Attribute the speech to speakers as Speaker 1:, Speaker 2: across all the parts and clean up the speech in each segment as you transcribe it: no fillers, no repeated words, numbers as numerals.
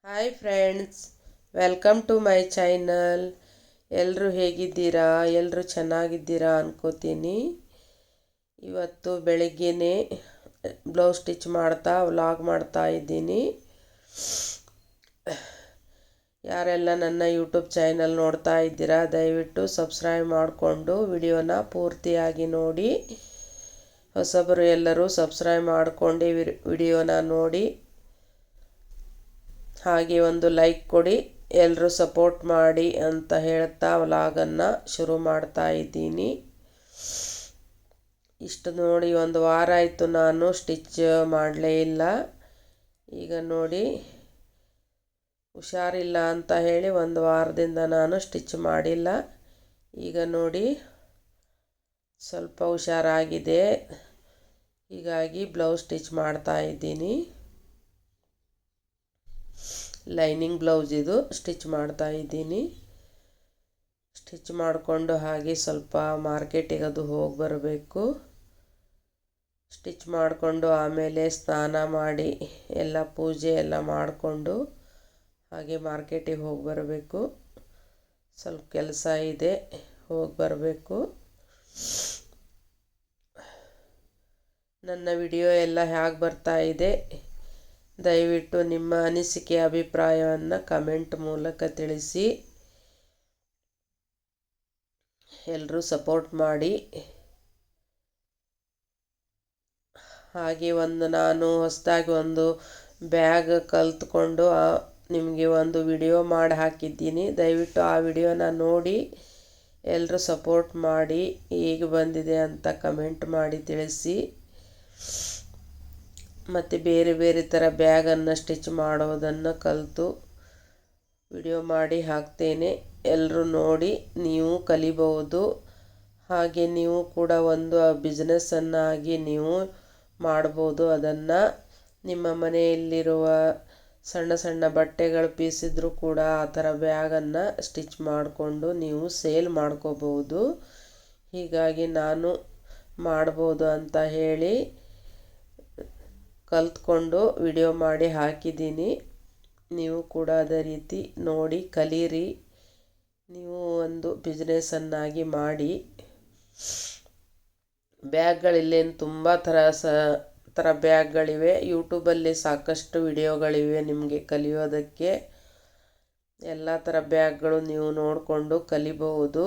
Speaker 1: Hi friends, welcome to my channel. ಎಲ್ಲರೂ ಹೇಗಿದ್ದೀರಾ? ಎಲ್ಲರೂ ಚೆನ್ನಾಗಿದ್ದೀರಾ ಅನ್ಕೋತೀನಿ. ಇವತ್ತು ಬೆಳಗ್ಗೆನೇ ಬ್ಲೌಸ್ ಸ್ಟಿಚ್ ಮಾಡ್ತಾ ವ್ಲಾಗ್ ಮಾಡ್ತಾ ಇದ್ದೀನಿ. ಯಾರೆಲ್ಲ ನನ್ನ ಯೂಟ್ಯೂಬ್ ಚಾನಲ್ ನೋಡ್ತಾ ಇದ್ದೀರಾ ದಯವಿಟ್ಟು ಸಬ್ಸ್ಕ್ರೈಬ್ ಮಾಡಿಕೊಂಡು ವಿಡಿಯೋನ ಪೂರ್ತಿಯಾಗಿ ನೋಡಿ. ಹೊಸಬರು ಎಲ್ಲರೂ ಸಬ್ಸ್ಕ್ರೈಬ್ ಮಾಡಿಕೊಂಡು ವಿಡಿಯೋನ ನೋಡಿ, ಹಾಗೆ ಒಂದು ಲೈಕ್ ಕೊಡಿ, ಎಲ್ಲರೂ ಸಪೋರ್ಟ್ ಮಾಡಿ ಅಂತ ಹೇಳ್ತಾ ವ್ಲಾಗನ್ನು ಶುರು ಮಾಡ್ತಾ ಇದ್ದೀನಿ. ಇಷ್ಟು ನೋಡಿ, ಒಂದು ವಾರ ಆಯಿತು ನಾನು ಸ್ಟಿಚ್ ಮಾಡಲೇ ಇಲ್ಲ. ಈಗ ನೋಡಿ, ಹುಷಾರಿಲ್ಲ ಅಂತ ಹೇಳಿ ಒಂದು ವಾರದಿಂದ ನಾನು ಸ್ಟಿಚ್ ಮಾಡಿಲ್ಲ. ಈಗ ನೋಡಿ ಸ್ವಲ್ಪ ಹುಷಾರಾಗಿದೆ, ಹೀಗಾಗಿ ಬ್ಲೌಸ್ ಸ್ಟಿಚ್ ಮಾಡ್ತಾ ಇದ್ದೀನಿ. ಲೈನಿಂಗ್ ಬ್ಲೌಸ್ ಇದು ಸ್ಟಿಚ್ ಮಾಡ್ತಾ ಇದ್ದೀನಿ. ಸ್ಟಿಚ್ ಮಾಡಿಕೊಂಡು ಹಾಗೆ ಸ್ವಲ್ಪ ಮಾರ್ಕೆಟಿಗೆ ಅದು ಹೋಗಿ ಬರಬೇಕು. ಸ್ಟಿಚ್ ಮಾಡಿಕೊಂಡು ಆಮೇಲೆ ಸ್ನಾನ ಮಾಡಿ ಎಲ್ಲ ಪೂಜೆ ಎಲ್ಲ ಮಾಡಿಕೊಂಡು ಹಾಗೆ ಮಾರ್ಕೆಟಿಗೆ ಹೋಗಿ ಬರಬೇಕು. ಸ್ವಲ್ಪ ಕೆಲಸ ಇದೆ, ಹೋಗಿ ಬರಬೇಕು. ನನ್ನ ವಿಡಿಯೋ ಎಲ್ಲ ಹೇಗೆ ಬರ್ತಾ ಇದೆ ದಯವಿಟ್ಟು ನಿಮ್ಮ ಅನಿಸಿಕೆ ಅಭಿಪ್ರಾಯವನ್ನು ಕಮೆಂಟ್ ಮೂಲಕ ತಿಳಿಸಿ. ಎಲ್ಲರೂ ಸಪೋರ್ಟ್ ಮಾಡಿ. ಹಾಗೆ ನಾನು ಹೊಸದಾಗಿ ಒಂದು ಬ್ಯಾಗ್ ಕಲಿತ್ಕೊಂಡು ನಿಮಗೆ ಒಂದು ವಿಡಿಯೋ ಮಾಡಿ ಹಾಕಿದ್ದೀನಿ. ದಯವಿಟ್ಟು ಆ ವಿಡಿಯೋನ ನೋಡಿ ಎಲ್ಲರೂ ಸಪೋರ್ಟ್ ಮಾಡಿ. ಹೇಗೆ ಬಂದಿದೆ ಅಂತ ಕಮೆಂಟ್ ಮಾಡಿ ತಿಳಿಸಿ. ಮತ್ತು ಬೇರೆ ಬೇರೆ ಥರ ಬ್ಯಾಗನ್ನು ಸ್ಟಿಚ್ ಮಾಡೋದನ್ನು ಕಲಿತು ವಿಡಿಯೋ ಮಾಡಿ ಹಾಕ್ತೇನೆ. ಎಲ್ಲರೂ ನೋಡಿ, ನೀವು ಕಲಿಬಹುದು. ಹಾಗೆ ನೀವು ಕೂಡ ಒಂದು ಬಿಸ್ನೆಸ್ಸನ್ನಾಗಿ ನೀವು ಮಾಡ್ಬೋದು. ಅದನ್ನು ನಿಮ್ಮ ಮನೆಯಲ್ಲಿರುವ ಸಣ್ಣ ಸಣ್ಣ ಬಟ್ಟೆಗಳು ಪೀಸಿದ್ರೂ ಕೂಡ ಆ ಥರ ಬ್ಯಾಗನ್ನು ಸ್ಟಿಚ್ ಮಾಡಿಕೊಂಡು ನೀವು ಸೇಲ್ ಮಾಡ್ಕೋಬೋದು. ಹೀಗಾಗಿ ನಾನು ಮಾಡ್ಬೋದು ಅಂತ ಹೇಳಿ ಕಲಿತ್ಕೊಂಡು ವಿಡಿಯೋ ಮಾಡಿ ಹಾಕಿದ್ದೀನಿ. ನೀವು ಕೂಡ ಅದೇ ರೀತಿ ನೋಡಿ ಕಲೀರಿ. ನೀವು ಒಂದು ಬಿಸ್ನೆಸ್ಸನ್ನಾಗಿ ಮಾಡಿ. ಬ್ಯಾಗ್ಗಳಿಲ್ಲೇನು ತುಂಬ ಥರ ಬ್ಯಾಗ್ಗಳಿವೆ. ಯೂಟ್ಯೂಬಲ್ಲಿ ಸಾಕಷ್ಟು ವಿಡಿಯೋಗಳಿವೆ ನಿಮಗೆ ಕಲಿಯೋದಕ್ಕೆ. ಎಲ್ಲ ಥರ ಬ್ಯಾಗ್ಗಳು ನೀವು ನೋಡಿಕೊಂಡು ಕಲಿಬಹುದು.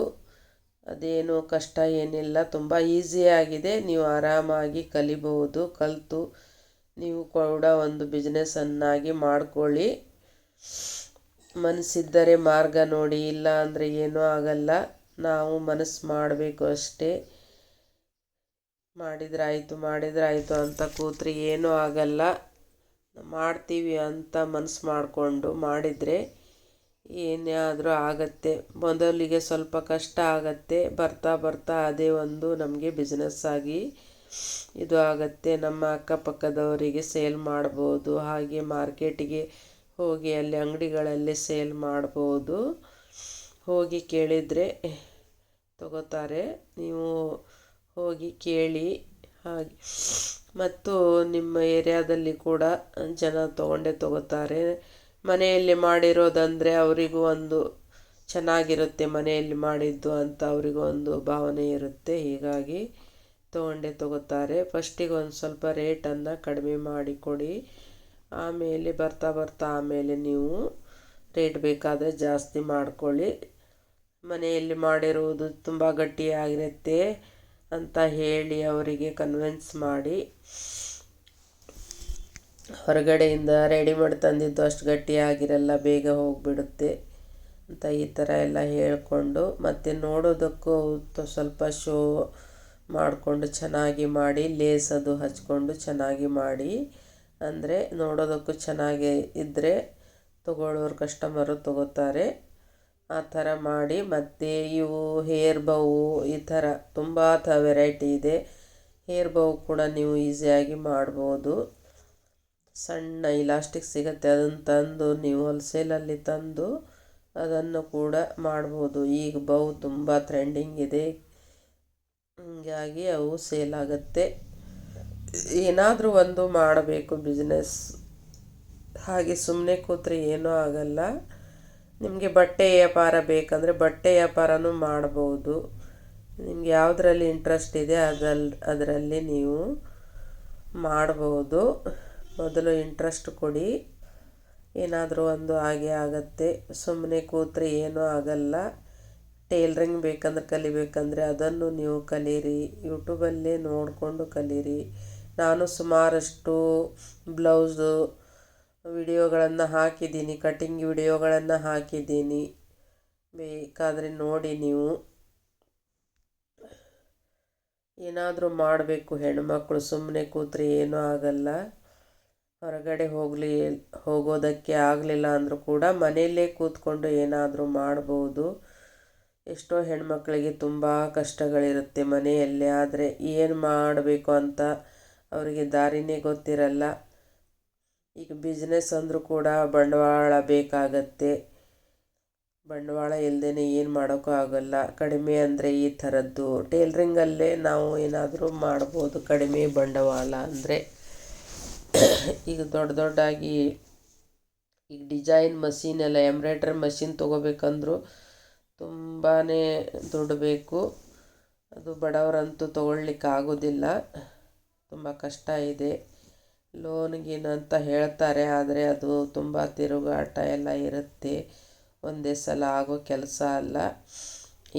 Speaker 1: ಅದೇನು ಕಷ್ಟ ಏನಿಲ್ಲ, ತುಂಬ ಈಸಿಯಾಗಿದೆ. ನೀವು ಆರಾಮಾಗಿ ಕಲಿಬಹುದು. ಕಲಿತು ನೀವು ಕೂಡ ಒಂದು ಬಿಸ್ನೆಸ್ಸನ್ನಾಗಿ ಮಾಡ್ಕೊಳ್ಳಿ. ಮನಸ್ಸಿದ್ದರೆ ಮಾರ್ಗ ನೋಡಿ, ಇಲ್ಲ ಅಂದರೆ ಏನೂ ಆಗಲ್ಲ. ನಾವು ಮನಸ್ಸು ಮಾಡಬೇಕು ಅಷ್ಟೇ. ಮಾಡಿದ್ರಾಯ್ತು ಅಂತ ಕೂತ್ರೆ ಏನೂ ಆಗಲ್ಲ. ಮಾಡ್ತೀವಿ ಅಂತ ಮನಸ್ಸು ಮಾಡಿಕೊಂಡು ಮಾಡಿದರೆ ಏನೇ ಆದರೂ ಆಗತ್ತೆ. ಮೊದಲಿಗೆ ಸ್ವಲ್ಪ ಕಷ್ಟ ಆಗತ್ತೆ, ಬರ್ತಾ ಬರ್ತಾ ಅದೇ ಒಂದು ನಮಗೆ ಬಿಸ್ನೆಸ್ಸಾಗಿ ಇದು ಆಗತ್ತೆ. ನಮ್ಮ ಅಕ್ಕಪಕ್ಕದವರಿಗೆ ಸೇಲ್ ಮಾಡ್ಬೋದು. ಹಾಗೆ ಮಾರ್ಕೆಟಿಗೆ ಹೋಗಿ ಅಲ್ಲಿ ಅಂಗಡಿಗಳಲ್ಲಿ ಸೇಲ್ ಮಾಡ್ಬೋದು. ಹೋಗಿ ಕೇಳಿದರೆ ತಗೋತಾರೆ. ನೀವು ಹೋಗಿ ಕೇಳಿ. ಹಾಗೆ ಮತ್ತು ನಿಮ್ಮ ಏರಿಯಾದಲ್ಲಿ ಕೂಡ ಜನ ತೊಗೊಂಡೇ ತಗೋತಾರೆ. ಮನೆಯಲ್ಲಿ ಮಾಡಿರೋದಂದರೆ ಅವರಿಗೂ ಒಂದು ಚೆನ್ನಾಗಿರುತ್ತೆ, ಮನೆಯಲ್ಲಿ ಮಾಡಿದ್ದು ಅಂತ ಅವರಿಗೂ ಒಂದು ಭಾವನೆ ಇರುತ್ತೆ. ಹೀಗಾಗಿ ತೊಗೊಂಡೇ ತಗೋತಾರೆ. ಫಸ್ಟಿಗೆ ಒಂದು ಸ್ವಲ್ಪ ರೇಟನ್ನು ಕಡಿಮೆ ಮಾಡಿ ಕೊಡಿ. ಆಮೇಲೆ ಬರ್ತಾ ಬರ್ತಾ ಆಮೇಲೆ ನೀವು ರೇಟ್ ಬೇಕಾದರೆ ಜಾಸ್ತಿ ಮಾಡ್ಕೊಳ್ಳಿ. ಮನೆಯಲ್ಲಿ ಮಾಡಿರುವುದು ತುಂಬ ಗಟ್ಟಿಯಾಗಿರುತ್ತೆ ಅಂತ ಹೇಳಿ ಅವರಿಗೆ ಕನ್ವಿನ್ಸ್ ಮಾಡಿ. ಹೊರಗಡೆಯಿಂದ ರೆಡಿಮೇಡ್ ತಂದಿದ್ದು ಅಷ್ಟು ಗಟ್ಟಿಯಾಗಿರಲ್ಲ, ಬೇಗ ಹೋಗಿಬಿಡುತ್ತೆ ಅಂತ ಈ ಥರ ಎಲ್ಲ ಹೇಳಿಕೊಂಡು, ಮತ್ತು ನೋಡೋದಕ್ಕೂ ಸ್ವಲ್ಪ ಶೋ ಮಾಡಿಕೊಂಡು ಚೆನ್ನಾಗಿ ಮಾಡಿ, ಲೇಸ್ ಅದು ಹಚ್ಕೊಂಡು ಚೆನ್ನಾಗಿ ಮಾಡಿ. ಅಂದರೆ ನೋಡೋದಕ್ಕೂ ಚೆನ್ನಾಗಿ ಇದ್ದರೆ ತಗೊಳ್ಳೋರು ಕಸ್ಟಮರು ತಗೋತಾರೆ. ಆ ಥರ ಮಾಡಿ. ಮತ್ತು ಇವು ಹೇರ್ ಬೌ ಈ ಥರ ತುಂಬ ವೆರೈಟಿ ಇದೆ. ಹೇರ್ ಬೌ ಕೂಡ ನೀವು ಈಸಿಯಾಗಿ ಮಾಡ್ಬೋದು. ಸಣ್ಣ ಇಲಾಸ್ಟಿಕ್ ಸಿಗುತ್ತೆ, ಅದನ್ನು ತಂದು ನೀವು ಹೋಲ್ಸೇಲಲ್ಲಿ ತಂದು ಅದನ್ನು ಕೂಡ ಮಾಡ್ಬೋದು. ಈಗ ಬೌ ತುಂಬ ಟ್ರೆಂಡಿಂಗ್ ಇದೆ, ಹೀಗಾಗಿ ಅವು ಸೇಲ್ ಆಗುತ್ತೆ. ಏನಾದರೂ ಒಂದು ಮಾಡಬೇಕು ಬಿಸ್ನೆಸ್. ಹಾಗೆ ಸುಮ್ಮನೆ ಕೂತ್ರೆ ಏನೂ ಆಗಲ್ಲ. ನಿಮಗೆ ಬಟ್ಟೆ ವ್ಯಾಪಾರ ಬೇಕಂದರೆ ಬಟ್ಟೆ ವ್ಯಾಪಾರನೂ ಮಾಡ್ಬೋದು. ನಿಮ್ಗೆ ಯಾವುದರಲ್ಲಿ ಇಂಟ್ರೆಸ್ಟ್ ಇದೆ ಅದರಲ್ಲಿ ನೀವು ಮಾಡ್ಬೋದು. ಮೊದಲು ಇಂಟ್ರೆಸ್ಟ್ ಕೊಡಿ, ಏನಾದರೂ ಒಂದು ಹಾಗೆ ಆಗತ್ತೆ. ಸುಮ್ಮನೆ ಕೂತ್ರೆ ಏನೂ ಆಗಲ್ಲ. ಟೇಲ್ರಿಂಗ್ ಬೇಕಂದ್ರೆ ಕಲಿಬೇಕಂದ್ರೆ ಅದನ್ನು ನೀವು ಕಲೀರಿ, ಯೂಟ್ಯೂಬಲ್ಲೇ ನೋಡಿಕೊಂಡು ಕಲೀರಿ. ನಾನು ಸುಮಾರಷ್ಟು ಬ್ಲೌಸು ವಿಡಿಯೋಗಳನ್ನು ಹಾಕಿದ್ದೀನಿ, ಕಟಿಂಗ್ ವಿಡಿಯೋಗಳನ್ನು ಹಾಕಿದ್ದೀನಿ, ಬೇಕಾದರೆ ನೋಡಿ ನೀವು. ಏನಾದರೂ ಮಾಡಬೇಕು ಹೆಣ್ಮಕ್ಳು, ಸುಮ್ಮನೆ ಕೂತ್ರೆ ಏನೂ ಆಗಲ್ಲ. ಹೊರಗಡೆ ಹೋಗೋದಕ್ಕೆ ಆಗಲಿಲ್ಲ ಅಂದರೂ ಕೂಡ ಮನೆಯಲ್ಲೇ ಕೂತ್ಕೊಂಡು ಏನಾದರೂ ಮಾಡ್ಬೋದು. ಎಷ್ಟೋ ಹೆಣ್ಮಕ್ಳಿಗೆ ತುಂಬ ಕಷ್ಟಗಳಿರುತ್ತೆ ಮನೆಯಲ್ಲೇ, ಆದರೆ ಏನು ಮಾಡಬೇಕು ಅಂತ ಅವರಿಗೆ ದಾರಿನೇ ಗೊತ್ತಿರಲ್ಲ. ಈಗ ಬಿಸ್ನೆಸ್ ಅಂದರೂ ಕೂಡ ಬಂಡವಾಳ ಬೇಕಾಗತ್ತೆ. ಬಂಡವಾಳ ಇಲ್ಲದೇ ಏನು ಮಾಡೋಕ್ಕೂ ಆಗಲ್ಲ. ಕಡಿಮೆ ಅಂದರೆ ಈ ಥರದ್ದು ಟೇಲ್ರಿಂಗಲ್ಲೇ ನಾವು ಏನಾದರೂ ಮಾಡ್ಬೋದು ಕಡಿಮೆ ಬಂಡವಾಳ ಅಂದರೆ. ಈಗ ದೊಡ್ಡದಾಗಿ ಈಗ ಡಿಸೈನ್ ಮಷೀನ್ ಎಲ್ಲ ಎಂಬ್ರಾಯ್ಡ್ರಿ ಮಷೀನ್ ತೊಗೋಬೇಕಂದ್ರೂ ತುಂಬಾ ದುಡ್ಡು ಬೇಕು. ಅದು ಬಡವರಂತೂ ತೊಗೊಳ್ಲಿಕ್ಕೆ ಆಗೋದಿಲ್ಲ, ತುಂಬ ಕಷ್ಟ ಇದೆ. ಲೋನ್ಗೇನಂತ ಹೇಳ್ತಾರೆ, ಆದರೆ ಅದು ತುಂಬ ತಿರುಗಾಟ ಎಲ್ಲ ಇರುತ್ತೆ, ಒಂದೇ ಸಲ ಆಗೋ ಕೆಲಸ ಅಲ್ಲ.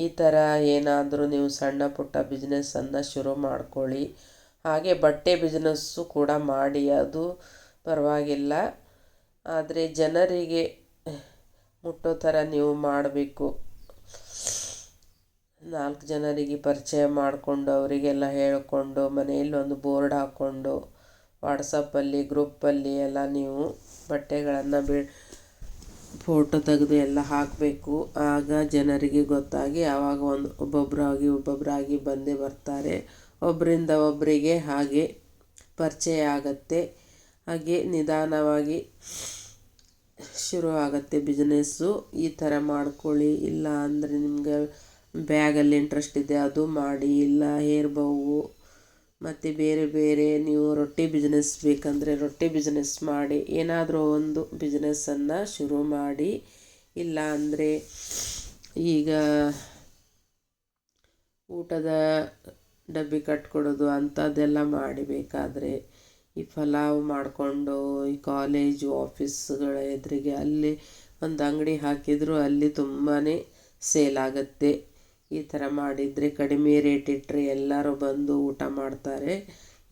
Speaker 1: ಈ ಥರ ಏನಾದರೂ ನೀವು ಸಣ್ಣ ಪುಟ್ಟ ಬಿಸ್ನೆಸ್ಸನ್ನು ಶುರು ಮಾಡ್ಕೊಳ್ಳಿ. ಹಾಗೆ ಬಟ್ಟೆ ಬಿಸ್ನೆಸ್ಸು ಕೂಡ ಮಾಡಿ, ಅದು ಪರವಾಗಿಲ್ಲ. ಆದರೆ ಜನರಿಗೆ ಮುಟ್ಟೋ ಥರ ನೀವು ಮಾಡಬೇಕು. 4 ಜನರಿಗೆ ಪರಿಚಯ ಮಾಡಿಕೊಂಡು ಅವರಿಗೆಲ್ಲ ಹೇಳಿಕೊಂಡು ಮನೆಯಲ್ಲಿ ಒಂದು ಬೋರ್ಡ್ ಹಾಕ್ಕೊಂಡು ವಾಟ್ಸಪ್ಪಲ್ಲಿ ಗ್ರೂಪಲ್ಲಿ ಎಲ್ಲ ನೀವು ಬಟ್ಟೆಗಳನ್ನು ಫೋಟೋ ತೆಗೆದು ಎಲ್ಲ ಹಾಕಬೇಕು. ಆಗ ಜನರಿಗೆ ಗೊತ್ತಾಗಿ ಆವಾಗ ಒಬ್ಬೊಬ್ಬರಾಗಿ ಬಂದೇ ಬರ್ತಾರೆ. ಒಬ್ಬರಿಂದ ಒಬ್ಬರಿಗೆ ಹಾಗೆ ಪರಿಚಯ ಆಗತ್ತೆ. ಹಾಗೆ ನಿಧಾನವಾಗಿ ಶುರು ಆಗುತ್ತೆ ಬಿಸ್ನೆಸ್ಸು. ಈ ಥರ ಮಾಡ್ಕೊಳ್ಳಿ. ಇಲ್ಲ ಅಂದರೆ ನಿಮಗೆ ಬ್ಯಾಗಲ್ಲಿ ಇಂಟ್ರೆಸ್ಟ್ ಇದೆ ಅದು ಮಾಡಿ, ಇಲ್ಲ ಹೇರ್ ಬೌವು ಮತ್ತು ಬೇರೆ ನೀವು ರೊಟ್ಟಿ ಬಿಸ್ನೆಸ್ ಬೇಕಂದರೆ ರೊಟ್ಟಿ ಬಿಸ್ನೆಸ್ ಮಾಡಿ. ಏನಾದರೂ ಒಂದು ಬಿಸ್ನೆಸ್ಸನ್ನು ಶುರು ಮಾಡಿ. ಇಲ್ಲ ಅಂದರೆ ಈಗ ಊಟದ ಡಬ್ಬಿ ಕಟ್ಕೊಡೋದು ಅಂಥದ್ದೆಲ್ಲ ಮಾಡಬೇಕಾದ್ರೆ ಈ ಪಲಾವ್ ಮಾಡಿಕೊಂಡು ಈ ಕಾಲೇಜು ಆಫೀಸ್ಗಳ ಎದುರಿಗೆ ಅಲ್ಲಿ ಒಂದು ಅಂಗಡಿ ಹಾಕಿದರೂ ಅಲ್ಲಿ ತುಂಬಾ ಸೇಲ್ ಆಗುತ್ತೆ. ಈ ಥರ ಮಾಡಿದರೆ ಕಡಿಮೆ ರೇಟ್ ಇಟ್ಟರೆ ಎಲ್ಲರೂ ಬಂದು ಊಟ ಮಾಡ್ತಾರೆ.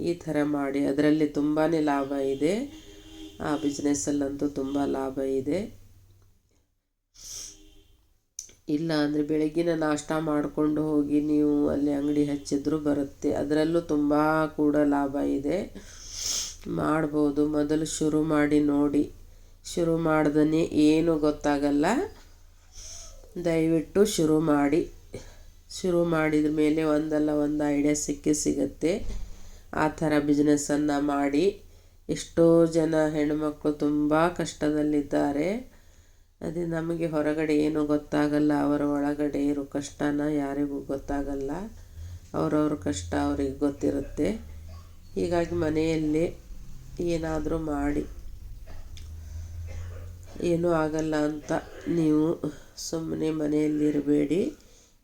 Speaker 1: ಈ ಥರ ಮಾಡಿ, ಅದರಲ್ಲಿ ತುಂಬಾ ಲಾಭ ಇದೆ. ಆ ಬಿಸ್ನೆಸ್ಸಲ್ಲಂತೂ ತುಂಬ ಲಾಭ ಇದೆ. ಇಲ್ಲ ಅಂದರೆ ಬೆಳಗ್ಗಿನ ನಾಷ್ಟ ಮಾಡಿಕೊಂಡು ಹೋಗಿ ನೀವು ಅಲ್ಲಿ ಅಂಗಡಿ ಹಚ್ಚಿದ್ರೂ ಬರುತ್ತೆ, ಅದರಲ್ಲೂ ತುಂಬ ಕೂಡ ಲಾಭ ಇದೆ, ಮಾಡ್ಬೋದು. ಮೊದಲು ಶುರು ಮಾಡಿ ನೋಡಿ. ಶುರು ಮಾಡ್ದೇ ಏನೂ ಗೊತ್ತಾಗಲ್ಲ, ದಯವಿಟ್ಟು ಶುರು ಮಾಡಿ. ಶುರು ಮಾಡಿದ ಮೇಲೆ ಒಂದಲ್ಲ ಒಂದು ಐಡಿಯಾ ಸಿಗುತ್ತೆ. ಆ ಥರ ಬಿಸ್ನೆಸ್ಸನ್ನು ಮಾಡಿ. ಎಷ್ಟೋ ಜನ ಹೆಣ್ಣುಮಕ್ಕಳು ತುಂಬ ಕಷ್ಟದಲ್ಲಿದ್ದಾರೆ. ಅದೇ ನಮಗೆ ಹೊರಗಡೆ ಏನೂ ಗೊತ್ತಾಗಲ್ಲ, ಅವರ ಒಳಗಡೆ ಇರೋ ಕಷ್ಟನ ಯಾರಿಗೂ ಗೊತ್ತಾಗಲ್ಲ. ಅವರವ್ರ ಕಷ್ಟ ಅವರಿಗೆ ಗೊತ್ತಿರುತ್ತೆ. ಹೀಗಾಗಿ ಮನೆಯಲ್ಲೇ ಏನಾದರೂ ಮಾಡಿ, ಏನೂ ಆಗಲ್ಲ ಅಂತ ನೀವು ಸುಮ್ಮನೆ ಮನೆಯಲ್ಲಿರಬೇಡಿ.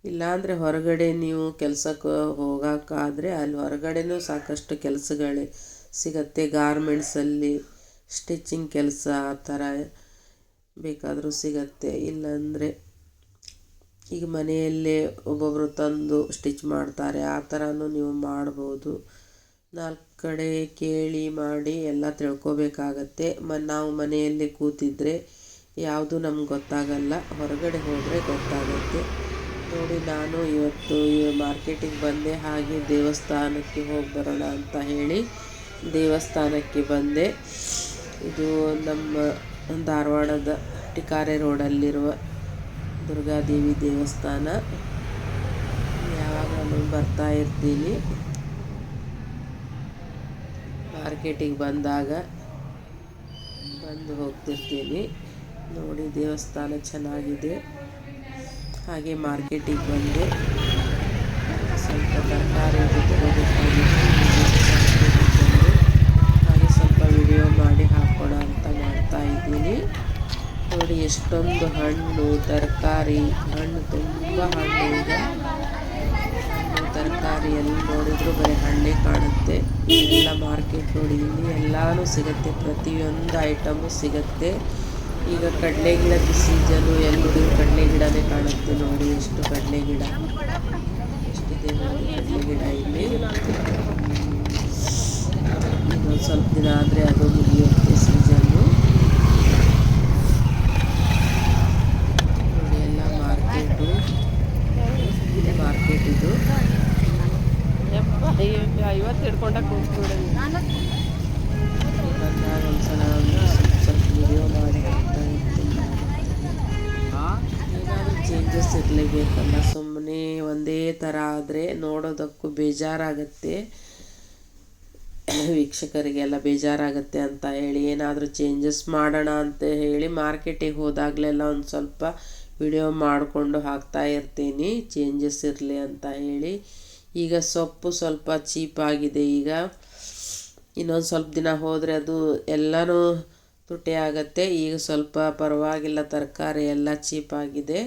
Speaker 1: ಇಲ್ಲಾಂದರೆ ಹೊರಗಡೆ ನೀವು ಕೆಲಸಕ್ಕೆ ಹೋಗೋಕ್ಕಾದರೆ ಅಲ್ಲಿ ಹೊರಗಡೆನೂ ಸಾಕಷ್ಟು ಕೆಲಸಗಳೇ ಸಿಗುತ್ತೆ. ಗಾರ್ಮೆಂಟ್ಸಲ್ಲಿ ಸ್ಟಿಚಿಂಗ್ ಕೆಲಸ ಆ ಥರ ಬೇಕಾದರೂ ಸಿಗತ್ತೆ. ಇಲ್ಲಾಂದರೆ ಈಗ ಮನೆಯಲ್ಲೇ ಒಬ್ಬೊಬ್ಬರು ತಂದು ಸ್ಟಿಚ್ ಮಾಡ್ತಾರೆ, ಆ ಥರನೂ ನೀವು ಮಾಡ್ಬೋದು. 4 ಕಡೆ ಕೇಳಿ ಮಾಡಿ ಎಲ್ಲ ತಿಳ್ಕೊಬೇಕಾಗತ್ತೆ. ನಾವು ಮನೆಯಲ್ಲೇ ಕೂತಿದ್ರೆ ಯಾವುದು ನಮ್ಗೆ ಗೊತ್ತಾಗಲ್ಲ, ಹೊರಗಡೆ ಹೋದರೆ ಗೊತ್ತಾಗುತ್ತೆ. ನೋಡಿ, ನಾನು ಇವತ್ತು ಮಾರ್ಕೆಟಿಗೆ ಬಂದೆ. ಹಾಗೆ ದೇವಸ್ಥಾನಕ್ಕೆ ಹೋಗಿ ಬರೋಣ ಅಂತ ಹೇಳಿ ದೇವಸ್ಥಾನಕ್ಕೆ ಬಂದೆ. ಇದು ನಮ್ಮ ಧಾರವಾಡದ ಟಿಕಾರೆ ರೋಡಲ್ಲಿರುವ ದುರ್ಗಾದೇವಿ ದೇವಸ್ಥಾನ. ಯಾವಾಗಲೂ ಬರ್ತಾ ಇರ್ತೀನಿ, ಮಾರ್ಕೆಟಿಗೆ ಬಂದಾಗ ಬಂದು ಹೋಗ್ತಿರ್ತೀನಿ. ನೋಡಿ, ದೇವಸ್ಥಾನ ಚೆನ್ನಾಗಿದೆ. ಹಾಗೆ ಮಾರ್ಕೆಟಿಗೆ ಬಂದೆ, ಸ್ವಲ್ಪ ತರಕಾರಿ ತಗೋಬೇಕಾಗಿತ್ತು. ಹಾಗೆ ಸ್ವಲ್ಪ ವಿಡಿಯೋ ಮಾಡಿ ಹಾಕೋಣ ಅಂತ ಮಾಡ್ತಾ ಇದ್ದೀನಿ. ನೋಡಿ ಎಷ್ಟೊಂದು ಹಣ್ಣು ತರಕಾರಿ, ಹಣ್ಣು ತುಂಬ ಹಣ್ಣು ಇದೆ. ಹಣ್ಣು ತರಕಾರಿ ಎಲ್ಲಿ ನೋಡಿದ್ರು ಬರೀ ಹಣ್ಣೇ ಕಾಣುತ್ತೆ. ಎಲ್ಲ ಮಾರ್ಕೆಟ್ ನೋಡಿ, ಇಲ್ಲಿ ಎಲ್ಲನೂ ಸಿಗುತ್ತೆ, ಪ್ರತಿಯೊಂದು ಐಟಮು ಸಿಗುತ್ತೆ. ಈಗ ಕಡಲೆ ಗಿಡದ ಸೀಸನು, ಎಲ್ಲಿ ನೋಡಿದ್ರು ಕಡಲೆ ಗಿಡನೇ ಕಾಣುತ್ತೆ. ನೋಡಿ ಎಷ್ಟು ಕಡಲೆ ಗಿಡ ಎಷ್ಟಿದೆ ನೋಡಿ ಕಡಲೆ ಗಿಡ ಇಲ್ಲಿ. ಇನ್ನೊಂದು ಸ್ವಲ್ಪ ದಿನ ಆದರೆ ಅದು ಮುಗಿಯುತ್ತೆ ಸೀಸನ್ನು. ನೋಡಿ ಎಲ್ಲ ಮಾರ್ಕೆಟ್ ಇದು.
Speaker 2: ಐವತ್ತು ಹಿಡ್ಕೊಂಡಾಗ
Speaker 1: ಬಂದಾಗ ಒಂದ್ಸಲ ಸ್ವಲ್ಪ ವಿಡಿಯೋ ಮಾಡಿ ಹಾಕ್ತಾ ಇರ್ತೀನಿ. ಏನಾದರೂ ಚೇಂಜಸ್ ಇರಲೇಬೇಕಲ್ಲ, ಸುಮ್ಮನೆ ಒಂದೇ ಥರ ಆದರೆ ನೋಡೋದಕ್ಕೂ ಬೇಜಾರಾಗುತ್ತೆ, ವೀಕ್ಷಕರಿಗೆಲ್ಲ ಬೇಜಾರಾಗುತ್ತೆ ಅಂತ ಹೇಳಿ ಏನಾದರೂ ಚೇಂಜಸ್ ಮಾಡೋಣ ಅಂತ ಹೇಳಿ ಮಾರ್ಕೆಟಿಗೆ ಹೋದಾಗಲೆಲ್ಲ ಒಂದು ಸ್ವಲ್ಪ ವಿಡಿಯೋ ಮಾಡಿಕೊಂಡು ಹಾಕ್ತಾ ಇರ್ತೀನಿ, ಚೇಂಜಸ್ ಇರಲಿ ಅಂತ ಹೇಳಿ. ಈಗ ಸೊಪ್ಪು ಸ್ವಲ್ಪ ಚೀಪಾಗಿದೆ. ಈಗ ಇನ್ನೊಂದು ಸ್ವಲ್ಪ ದಿನ ಹೋದರೆ ಅದು ಎಲ್ಲನೂ ತುಟ್ಟಿ ಆಗುತ್ತೆ. ಈಗ ಸ್ವಲ್ಪ ಪರವಾಗಿಲ್ಲ, ತರಕಾರಿ ಎಲ್ಲ ಚೀಪಾಗಿದೆ.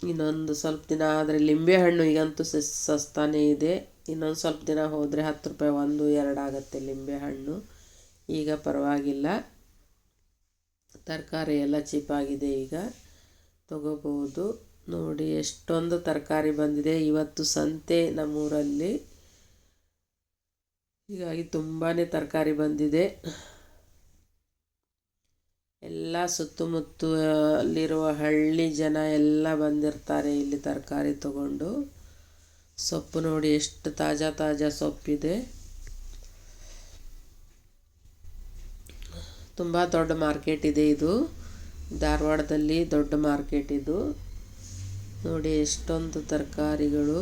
Speaker 1: ಇನ್ನೊಂದು ಸ್ವಲ್ಪ ದಿನ ಆದರೆ ಲಿಂಬೆಹಣ್ಣು ಈಗಂತೂ ಸಸ್ತಾನೇ ಇದೆ. ಇನ್ನೊಂದು ಸ್ವಲ್ಪ ದಿನ ಹೋದರೆ 10 ರೂಪಾಯಿ 1-2 ಆಗುತ್ತೆ ಲಿಂಬೆಹಣ್ಣು. ಈಗ ಪರವಾಗಿಲ್ಲ, ತರಕಾರಿ ಎಲ್ಲ ಚೀಪಾಗಿದೆ, ಈಗ ತಗೋಬೋದು. ನೋಡಿ ಎಷ್ಟೊಂದು ತರಕಾರಿ ಬಂದಿದೆ. ಇವತ್ತು ಸಂತೆ ನಮ್ಮೂರಲ್ಲಿ, ಹೀಗಾಗಿ ತುಂಬಾ ತರಕಾರಿ ಬಂದಿದೆ. ಎಲ್ಲ ಸುತ್ತಮುತ್ತಲಿರುವ ಹಳ್ಳಿ ಜನ ಎಲ್ಲ ಬಂದಿರ್ತಾರೆ ಇಲ್ಲಿ ತರಕಾರಿ ತಗೊಂಡು. ಸೊಪ್ಪು ನೋಡಿ ಎಷ್ಟು ತಾಜಾ ಸೊಪ್ಪಿದೆ. ತುಂಬ ದೊಡ್ಡ ಮಾರ್ಕೆಟ್ ಇದೆ ಇದು, ಧಾರವಾಡದಲ್ಲಿ ದೊಡ್ಡ ಮಾರ್ಕೆಟ್ ಇದು. ನೋಡಿ ಎಷ್ಟೊಂದು ತರಕಾರಿಗಳು.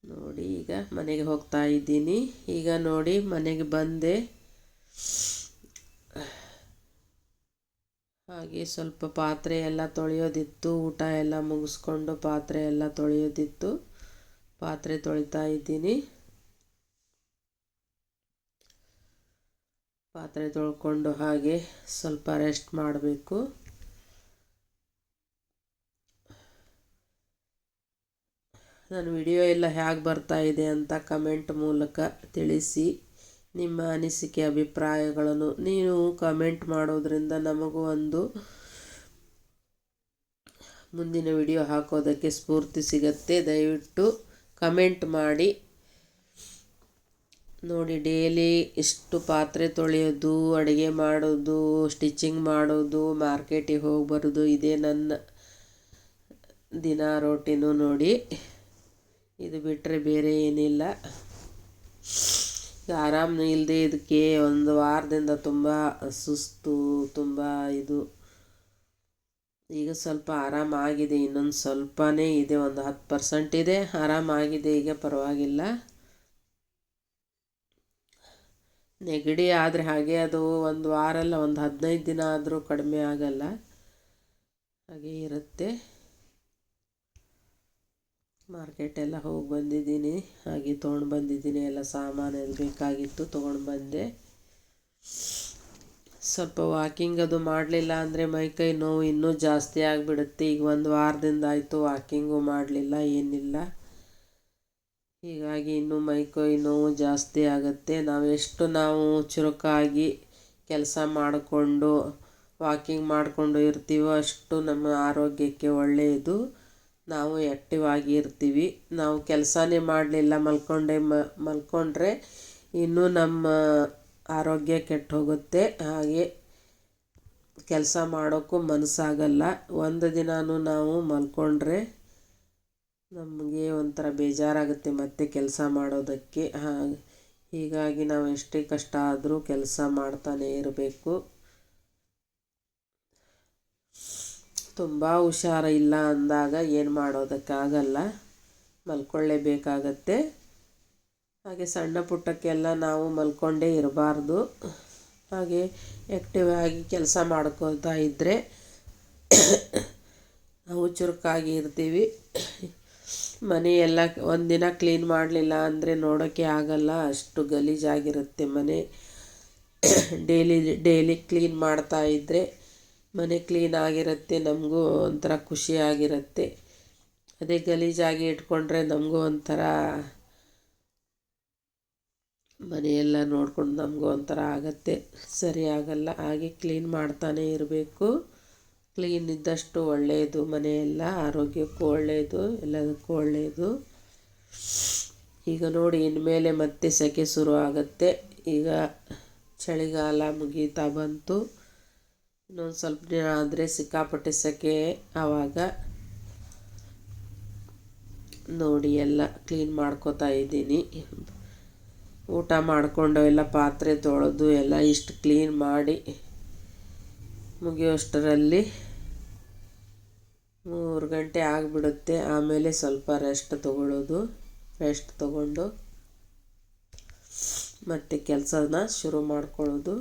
Speaker 1: ನೋಡಿ ಈಗ ಮನೆಗೆ ಹೋಗ್ತಾ ಇದ್ದೀನಿ. ಈಗ ನೋಡಿ ಮನೆಗೆ ಬಂದೆ, ಹಾಗೆ ಸ್ವಲ್ಪ ಪಾತ್ರೆ ಎಲ್ಲ ತೊಳೆಯೋದಿತ್ತು. ಊಟ ಎಲ್ಲ ಮುಗಿಸ್ಕೊಂಡು ಪಾತ್ರೆ ಎಲ್ಲ ತೊಳೆಯೋದಿತ್ತು, ಪಾತ್ರೆ ತೊಳಿತಾ ಇದ್ದೀನಿ. ಪಾತ್ರೆ ತೊಳ್ಕೊಂಡು ಹಾಗೆ ಸ್ವಲ್ಪ ರೆಸ್ಟ್ ಮಾಡಬೇಕು. ನನ್ನ ವಿಡಿಯೋ ಎಲ್ಲ ಹೇಗೆ ಬರ್ತಾ ಇದೆ ಅಂತ ಕಮೆಂಟ್ ಮೂಲಕ ತಿಳಿಸಿ. ನಿಮ್ಮ ಅನಿಸಿಕೆ ಅಭಿಪ್ರಾಯಗಳನ್ನು ನೀವು ಕಮೆಂಟ್ ಮಾಡೋದ್ರಿಂದ ನಮಗೂ ಒಂದು ಮುಂದಿನ ವಿಡಿಯೋ ಹಾಕೋದಕ್ಕೆ ಸ್ಫೂರ್ತಿ ಸಿಗುತ್ತೆ. ದಯವಿಟ್ಟು ಕಮೆಂಟ್ ಮಾಡಿ. ನೋಡಿ ಡೈಲಿ ಇಷ್ಟು ಪಾತ್ರೆ ತೊಳೆಯೋದು, ಅಡುಗೆ ಮಾಡೋದು, ಸ್ಟಿಚಿಂಗ್ ಮಾಡೋದು, ಮಾರ್ಕೆಟಿಗೆ ಹೋಗಿ ಬರೋದು, ಇದೇ ನನ್ನ ದಿನ ರೋಟೀನು. ನೋಡಿ ಇದು ಬಿಟ್ಟರೆ ಬೇರೆ ಏನಿಲ್ಲ. ಆರಾಮ ಇಲ್ಲದೆ ಇದಕ್ಕೆ ಒಂದು ವಾರದಿಂದ ತುಂಬ ಸುಸ್ತು, ತುಂಬ ಇದು. ಈಗ ಸ್ವಲ್ಪ ಆರಾಮಾಗಿದೆ, ಇನ್ನೊಂದು ಸ್ವಲ್ಪನೇ ಇದೆ, ಒಂದು 10% ಇದೆ, ಆರಾಮಾಗಿದೆ, ಈಗ ಪರವಾಗಿಲ್ಲ. ನೆಗಡಿ ಆದರೆ ಹಾಗೆ ಅದು ಒಂದು ವಾರ ಅಲ್ಲ, ಒಂದು 15 ದಿನ ಆದರೂ ಕಡಿಮೆ ಆಗಲ್ಲ, ಹಾಗೆ ಇರುತ್ತೆ. ಮಾರ್ಕೆಟೆಲ್ಲ ಹೋಗಿ ಬಂದಿದ್ದೀನಿ, ಹಾಗೆ ತೊಗೊಂಡು ಬಂದಿದ್ದೀನಿ. ಎಲ್ಲ ಸಾಮಾನು ಎಲ್ಲಿ ಬೇಕಾಗಿತ್ತು ತೊಗೊಂಡು ಬಂದೆ. ಸ್ವಲ್ಪ ವಾಕಿಂಗ್ ಅದು ಮಾಡಲಿಲ್ಲ ಅಂದರೆ ಮೈಕೈ ನೋವು ಇನ್ನೂ ಜಾಸ್ತಿ ಆಗಿಬಿಡುತ್ತೆ. ಈಗ ಒಂದು ವಾರದಿಂದ ಆಯಿತು ವಾಕಿಂಗು ಮಾಡಲಿಲ್ಲ, ಏನಿಲ್ಲ. ಹೀಗಾಗಿ ಇನ್ನೂ ಮೈಕೈ ನೋವು ಜಾಸ್ತಿ ಆಗುತ್ತೆ. ನಾವು ಚುರುಕಾಗಿ ಕೆಲಸ ಮಾಡಿಕೊಂಡು ವಾಕಿಂಗ್ ಮಾಡಿಕೊಂಡು ಇರ್ತೀವೋ ಅಷ್ಟು ನಮ್ಮ ಆರೋಗ್ಯಕ್ಕೆ ಒಳ್ಳೆಯದು. ನಾವು ಆ್ಯಕ್ಟಿವ್ ಆಗಿ ಇರ್ತೀವಿ. ನಾವು ಕೆಲಸನೇ ಮಾಡಲಿಲ್ಲ, ಮಲ್ಕೊಂಡ್ರೆ ಇನ್ನೂ ನಮ್ಮ ಆರೋಗ್ಯ ಕೆಟ್ಟು ಹೋಗುತ್ತೆ. ಹಾಗೆ ಕೆಲಸ ಮಾಡೋಕ್ಕೂ ಮನಸ್ಸಾಗಲ್ಲ. ಒಂದು ದಿನಾನೂ ನಾವು ಮಲ್ಕೊಂಡ್ರೆ ನಮಗೆ ಒಂಥರ ಬೇಜಾರಾಗುತ್ತೆ ಮತ್ತೆ ಕೆಲಸ ಮಾಡೋದಕ್ಕೆ. ಹೀಗಾಗಿ ನಾವು ಎಷ್ಟೇ ಕಷ್ಟ ಆದರೂ ಕೆಲಸ ಮಾಡ್ತಾನೇ ಇರಬೇಕು. ತುಂಬ ಹುಷಾರಿಲ್ಲ ಅಂದಾಗ ಏನು ಮಾಡೋದಕ್ಕಾಗಲ್ಲ, ಮಲ್ಕೊಳ್ಳೇಬೇಕಾಗತ್ತೆ. ಹಾಗೆ ಸಣ್ಣ ಪುಟ್ಟಕ್ಕೆಲ್ಲ ನಾವು ಮಲ್ಕೊಂಡೇ ಇರಬಾರ್ದು. ಹಾಗೆ ಆ್ಯಕ್ಟಿವ್ ಆಗಿ ಕೆಲಸ ಮಾಡ್ಕೊತಾ ಇದ್ದರೆ ನಾವು ಚುರುಕಾಗಿ ಇರ್ತೀವಿ. ಮನೆ ಎಲ್ಲ ಒಂದಿನ ಕ್ಲೀನ್ ಮಾಡಲಿಲ್ಲ ಅಂದರೆ ನೋಡೋಕ್ಕೆ ಆಗಲ್ಲ, ಅಷ್ಟು ಗಲೀಜಾಗಿರುತ್ತೆ ಮನೆ. ಡೈಲಿ ಕ್ಲೀನ್ ಮಾಡ್ತಾ ಇದ್ದರೆ ಮನೆ ಕ್ಲೀನ್ ಆಗಿರುತ್ತೆ, ನಮಗೂ ಒಂಥರ ಖುಷಿಯಾಗಿರುತ್ತೆ. ಅದೇ ಗಲೀಜಾಗಿ ಇಟ್ಕೊಂಡ್ರೆ ನಮಗೂ ಒಂಥರ ಮನೆಯೆಲ್ಲ ನೋಡ್ಕೊಂಡು ನಮಗೂ ಒಂಥರ ಆಗತ್ತೆ, ಸರಿ ಆಗಲ್ಲ. ಹಾಗೆ ಕ್ಲೀನ್ ಮಾಡ್ತಾನೇ ಇರಬೇಕು. ಕ್ಲೀನ್ ಇದ್ದಷ್ಟು ಒಳ್ಳೆಯದು, ಮನೆಯೆಲ್ಲ ಆರೋಗ್ಯಕ್ಕೂ ಒಳ್ಳೆಯದು, ಎಲ್ಲದಕ್ಕೂ ಒಳ್ಳೆಯದು. ಈಗ ನೋಡಿ ಇನ್ಮೇಲೆ ಮತ್ತೆ ಸೆಕೆ ಶುರು ಆಗುತ್ತೆ. ಈಗ ಚಳಿಗಾಲ ಮುಗೀತಾ ಬಂತು, ಇನ್ನೊಂದು ಸ್ವಲ್ಪ ದಿನ ಆದರೆ ಸಿಕ್ಕಾಪಟ್ಟೆ ಸೆಕೆ. ಆವಾಗ ನೋಡಿ ಎಲ್ಲ ಕ್ಲೀನ್ ಮಾಡ್ಕೋತಾ ಇದ್ದೀನಿ. ಊಟ ಮಾಡಿಕೊಂಡು ಎಲ್ಲ ಪಾತ್ರೆ ತೊಳೆದು ಎಲ್ಲ ಇಷ್ಟು ಕ್ಲೀನ್ ಮಾಡಿ ಮುಗಿಯೋಷ್ಟರಲ್ಲಿ 3 ಗಂಟೆ ಆಗಿಬಿಡುತ್ತೆ. ಆಮೇಲೆ ಸ್ವಲ್ಪ ರೆಸ್ಟ್ ತಗೊಂಡು ಮತ್ತೆ ಕೆಲಸನ ಶುರು ಮಾಡ್ಕೊಳ್ಳೋದು.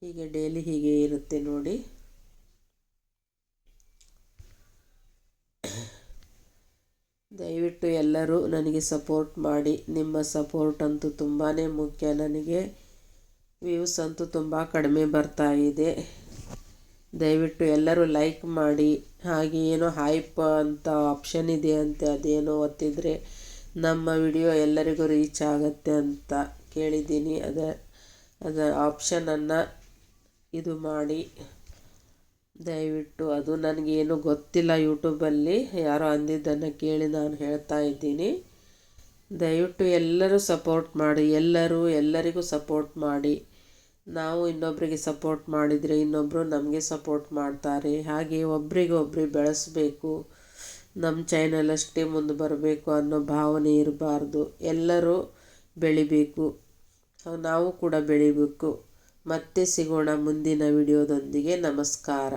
Speaker 1: ಹೀಗೆ ಡೈಲಿ ಹೀಗೆ ಇರುತ್ತೆ ನೋಡಿ. ದಯವಿಟ್ಟು ಎಲ್ಲರೂ ನನಗೆ ಸಪೋರ್ಟ್ ಮಾಡಿ. ನಿಮ್ಮ ಸಪೋರ್ಟ್ ಅಂತೂ ತುಂಬಾ ಮುಖ್ಯ ನನಗೆ. ವ್ಯೂಸ್ ಅಂತೂ ತುಂಬ ಕಡಿಮೆ ಬರ್ತಾ ಇದೆ. ದಯವಿಟ್ಟು ಎಲ್ಲರೂ ಲೈಕ್ ಮಾಡಿ. ಹಾಗೆ ಏನೋ ಹೈಪ್ ಅಂತ ಆಪ್ಷನ್ ಇದೆ ಅಂತೆ, ಅದೇನೋ ಒತ್ತಿದರೆ ನಮ್ಮ ವಿಡಿಯೋ ಎಲ್ಲರಿಗೂ ರೀಚ್ ಆಗುತ್ತೆ ಅಂತ ಕೇಳಿದ್ದೀನಿ. ಅದ ಆಪ್ಷನನ್ನು ಇದು ಮಾಡಿ ದಯವಿಟ್ಟು. ಅದು ನನಗೇನು ಗೊತ್ತಿಲ್ಲ, ಯೂಟ್ಯೂಬಲ್ಲಿ ಯಾರೋ ಅಂದಿದ್ದನ್ನು ಕೇಳಿ ನಾನು ಹೇಳ್ತಾ ಇದ್ದೀನಿ. ದಯವಿಟ್ಟು ಎಲ್ಲರೂ ಸಪೋರ್ಟ್ ಮಾಡಿ, ಎಲ್ಲರಿಗೂ ಸಪೋರ್ಟ್ ಮಾಡಿ. ನಾವು ಇನ್ನೊಬ್ಬರಿಗೆ ಸಪೋರ್ಟ್ ಮಾಡಿದರೆ ಇನ್ನೊಬ್ಬರು ನಮಗೆ ಸಪೋರ್ಟ್ ಮಾಡ್ತಾರೆ. ಹಾಗೆ ಒಬ್ರಿಗೊಬ್ರು ಬೆಳೆಸಬೇಕು. ನಮ್ಮ ಚಾನಲ್ ಅಷ್ಟೇ ಮುಂದೆ ಬರಬೇಕು ಅನ್ನೋ ಭಾವನೆ ಇರಬಾರ್ದು. ಎಲ್ಲರೂ ಬೆಳಿಬೇಕು, ನಾವು ಕೂಡ ಬೆಳಿಬೇಕು. ಮತ್ತೆ ಸಿಗೋಣ ಮುಂದಿನ ವಿಡಿಯೋದೊಂದಿಗೆ. ನಮಸ್ಕಾರ.